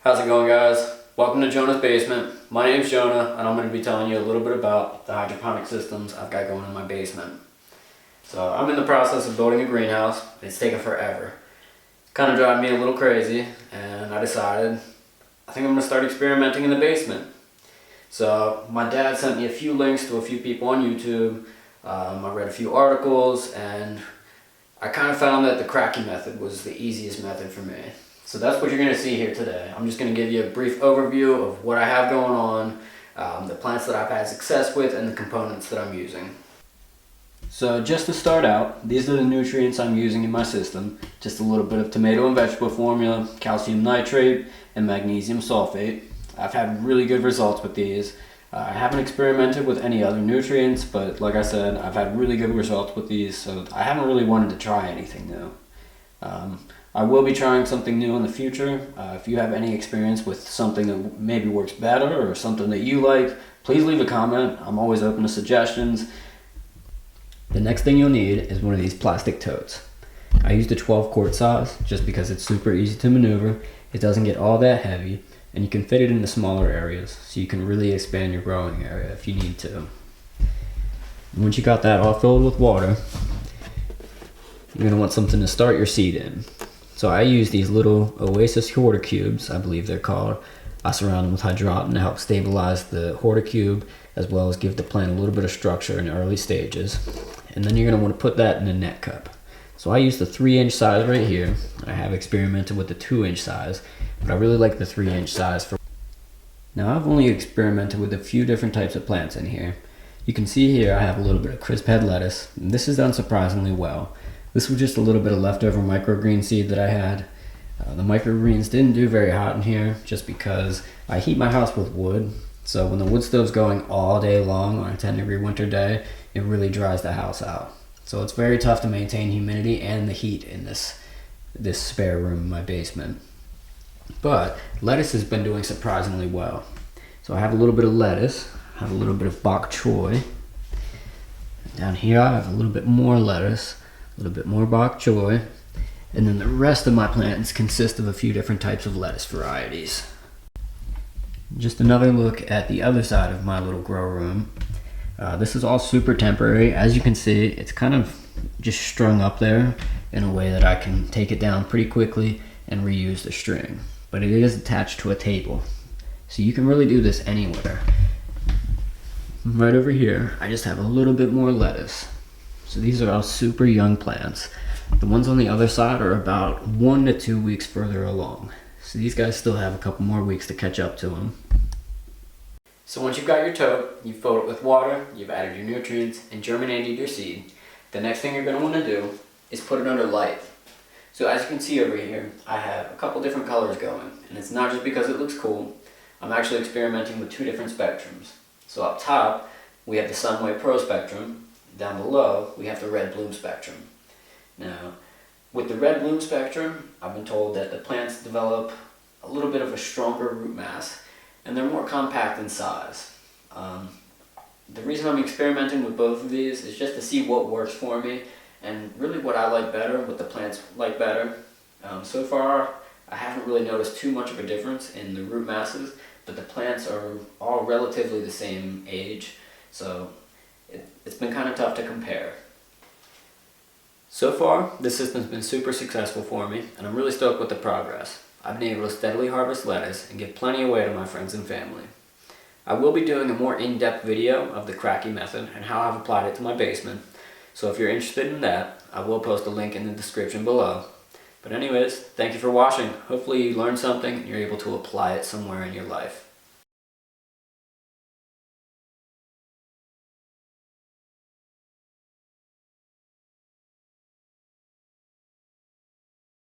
How's it going, guys? Welcome to Jonah's Basement. My name's Jonah and I'm going to be telling you a little bit about the hydroponic systems I've got going in my basement. So I'm in the process of building a greenhouse. It's taken forever. Kind of driving me a little crazy, and I decided I think I'm going to start experimenting in the basement. So my dad sent me a few links to a few people on YouTube. I read a few articles and I kind of found that the Kratky method was the easiest method for me. So that's what you're going to see here today. I'm just going to give you a brief overview of what I have going on, the plants that I've had success with, and the components that I'm using. So just to start out, these are the nutrients I'm using in my system. Just a little bit of tomato and vegetable formula, calcium nitrate, and magnesium sulfate. I've had really good results with these. I haven't experimented with any other nutrients, but like I said, I've had really good results with these, so I haven't really wanted to try anything new. I will be trying something new in the future. If you have any experience with something that maybe works better or something that you like, please leave a comment. I'm always open to suggestions. The next thing you'll need is one of these plastic totes. I used a 12 quart size just because it's super easy to maneuver. It doesn't get all that heavy, and you can fit it into smaller areas, so you can really expand your growing area if you need to. Once you got that all filled with water, you're going to want something to start your seed in. So I use these little Oasis hoarder cubes, I believe they're called. I surround them with hydroton to help stabilize the hoarder cube, as well as give the plant a little bit of structure in the early stages. And then you're going to want to put that in a net cup. So I use the 3-inch size right here. I have experimented with the 2-inch size, but I really like the 3-inch size. Now I've only experimented with a few different types of plants in here. You can see here I have a little bit of crisp head lettuce, and this has done surprisingly well. This was just a little bit of leftover microgreen seed that I had. The microgreens didn't do very hot in here just because I heat my house with wood. So when the wood stove's going all day long on a 10-degree winter day, it really dries the house out. So it's very tough to maintain humidity and the heat in this spare room in my basement. But lettuce has been doing surprisingly well. So I have a little bit of lettuce, I have a little bit of bok choy. Down here I have a little bit more lettuce, a little bit more bok choy, and then the rest of my plants consist of a few different types of lettuce varieties. Just another look at the other side of my little grow room. This is all super temporary. As you can see, it's kind of just strung up there in a way that I can take it down pretty quickly and reuse the string. But it is attached to a table, so you can really do this anywhere. Right over here, I just have a little bit more lettuce. So these are all super young plants. The ones on the other side are about 1 to 2 weeks further along. So these guys still have a couple more weeks to catch up to them. So once you've got your tote, you've filled it with water, you've added your nutrients, and germinated your seed, the next thing you're going to want to do is put it under light. So as you can see over here, I have a couple different colors going, and it's not just because it looks cool. I'm actually experimenting with 2 different spectrums. So up top, we have the Sunway Pro spectrum. Down below, we have the red bloom spectrum. Now, with the red bloom spectrum, I've been told that the plants develop a little bit of a stronger root mass, and they're more compact in size. The reason I'm experimenting with both of these is just to see what works for me, and really what I like better, what the plants like better. So far, I haven't really noticed too much of a difference in the root masses, but the plants are all relatively the same age, so it's been kind of tough to compare. So far, this system's been super successful for me, and I'm really stoked with the progress. I've been able to steadily harvest lettuce and give plenty away to my friends and family. I will be doing a more in-depth video of the Kratky method and how I've applied it to my basement, so if you're interested in that, I will post a link in the description below. But anyways, thank you for watching. Hopefully you learned something and you're able to apply it somewhere in your life.